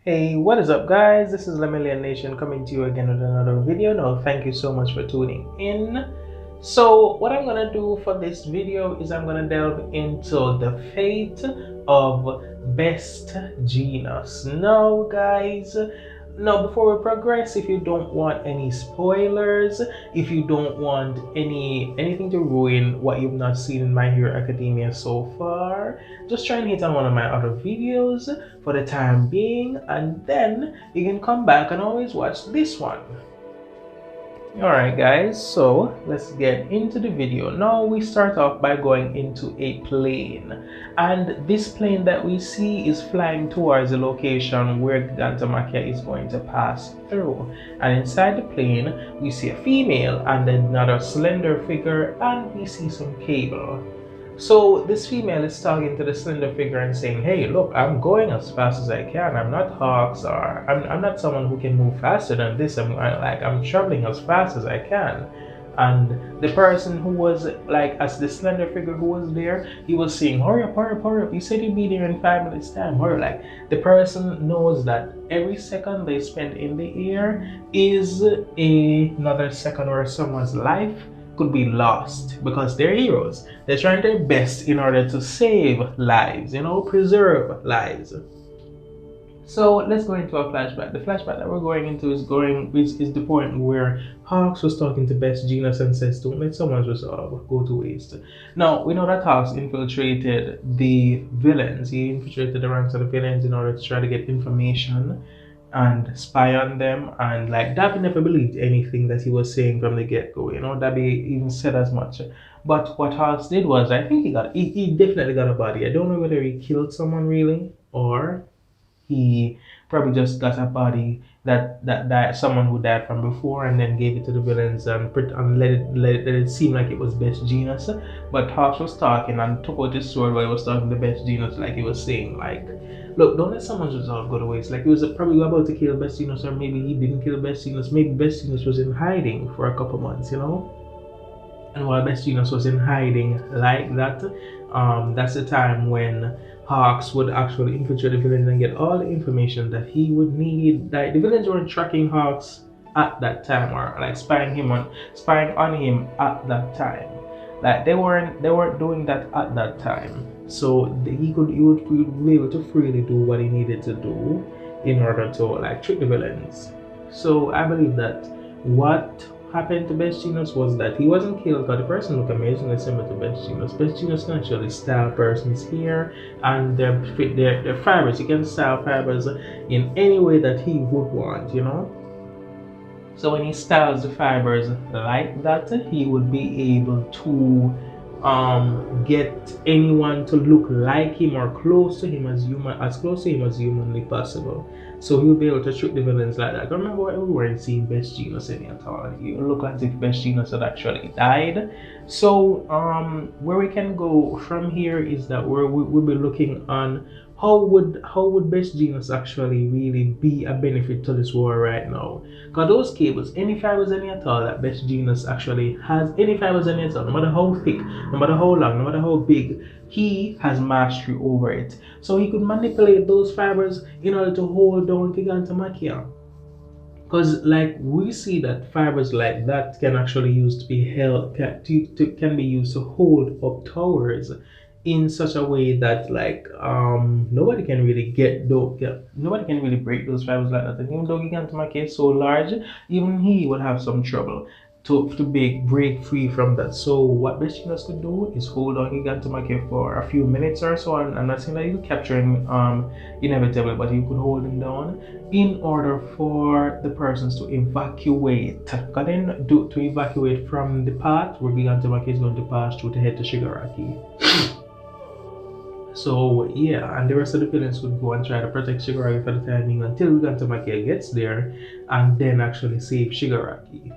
Hey, what is up guys? This is Lemillion Nation coming to you again with another video. Now, thank you so much for tuning in. So what I'm gonna do for this video is I'm gonna delve into the fate of Best Jeanist. Now guys, now before we progress, if you don't want any spoilers, if you don't want anything to ruin what you've not seen in My Hero Academia so far, just try and hit on one of my other videos for the time being, and then you can come back and always watch this one. Alright guys, so let's get into the video. Now we start off by going into a plane, and this plane that we see is flying towards the location where Gigantamakia is going to pass through, and inside the plane we see a female and another slender figure, and we see some cable. So this female is talking to the slender figure and saying, hey look, I'm going as fast as I can. I'm not Hawks, or I'm not someone who can move faster than this. I'm traveling as fast as I can. And the person who was like, as the slender figure who was there, he was saying, hurry up, hurry up, hurry up. You said you'd be there in 5 minutes time. Hurry. Like, the person knows that every second they spend in the air is another second where someone's life could be lost, because they're heroes. They're trying their best in order to save lives, preserve lives. So let's go into a flashback. The flashback that we're going into is the point where Hawks was talking to Best Jeanist and says, don't let someone's resolve go to waste. Now we know that Hawks infiltrated the villains. He infiltrated the ranks of the villains in order to try to get information and spy on them, and like Dabi never believed anything that he was saying from the get-go. Dabi even said as much. But what Hawks did was, I think he definitely got a body. I don't know whether he killed someone really, or he probably just got a body that died, someone who died from before, and then gave it to the villains and let it seem like it was Best Jeanist. But Hawks was talking and took out his sword while he was talking to Best Jeanist, like he was saying, like, look, don't let someone's resolve go to waste. Like, he was probably about to kill Best Jeanist, or maybe he didn't kill Best Jeanist. Maybe Best Jeanist was in hiding for a couple months, And while Best Jeanist was in hiding like that, that's the time when Hawks would actually infiltrate the villains and get all the information that he would need. Like, the villains weren't tracking Hawks at that time, or like spying on him at that time. Like, they weren't doing that at that time. So he would be able to freely do what he needed to do in order to like trick the villains. So I believe that what happened to Best Jeanist was that he wasn't killed, because the person looked amazingly similar to Best Jeanist. Best Jeanist can actually style person's hair and their fibers. He can style fibers in any way that he would want, So when he styles the fibers like that, he would be able to get anyone to look like him or close to him as close to him as humanly possible. So he'll be able to trick the villains like that. I remember we weren't seeing Best Jeanist any at all. It looked like as if Best Jeanist had actually died. So where we can go from here is that we'll be looking on how would Best Jeanist actually really be a benefit to this war right now. Because those cables, any fibers any at all that Best Jeanist actually has, any fibers any at all, no matter how thick, no matter how long, no matter how big, he has mastery over it. So he could manipulate those fibers in order to hold down Gigantamakia. Because like we see that fibers like that can actually use to be held, can be used to hold up towers in such a way that like nobody can really nobody can really break those fibers like that. And even though Gigantamakia is so large, even he would have some trouble to break free from that. So what Best Jeanist could do is hold on Gigantamakia for a few minutes or so, and I'm not saying that you could capture him inevitably, but you could hold him down in order for the persons to evacuate. Because then to evacuate from the path where Gigantamakia is going to pass through to head to Shigaraki. So yeah, and the rest of the villains would go and try to protect Shigaraki for the time being until Gigantamakia gets there, and then actually save Shigaraki.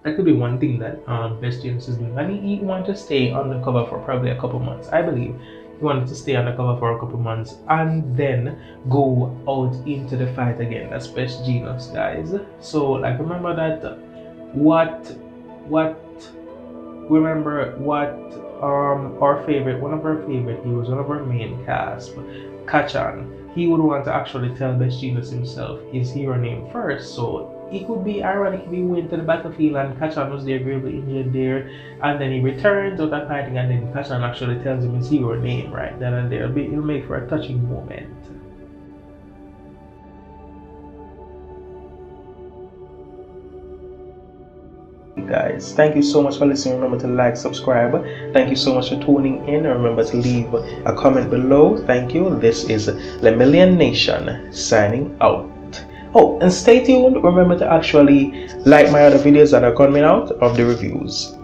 That could be one thing that Best Jeanist is doing. And he wanted to stay undercover for probably a couple months. I believe he wanted to stay undercover for a couple months and then go out into the fight again. That's Best Jeanist, guys. So like remember that one of our favorite heroes, one of our main cast, Kachan. he would want to actually tell Best Jeanist himself his hero name first. So it could be ironic if he went to the battlefield and Kachan was there, gravely injured there, and then he returns out of fighting, and then Kachan actually tells him his hero name right then and there. It'll make for a touching moment. Guys, thank you so much for listening. Remember to like, subscribe. Thank you so much for tuning in. Remember to leave a comment below. Thank you. This is Lemillion Nation signing out. Oh, and stay tuned. Remember to actually like my other videos that are coming out of the reviews.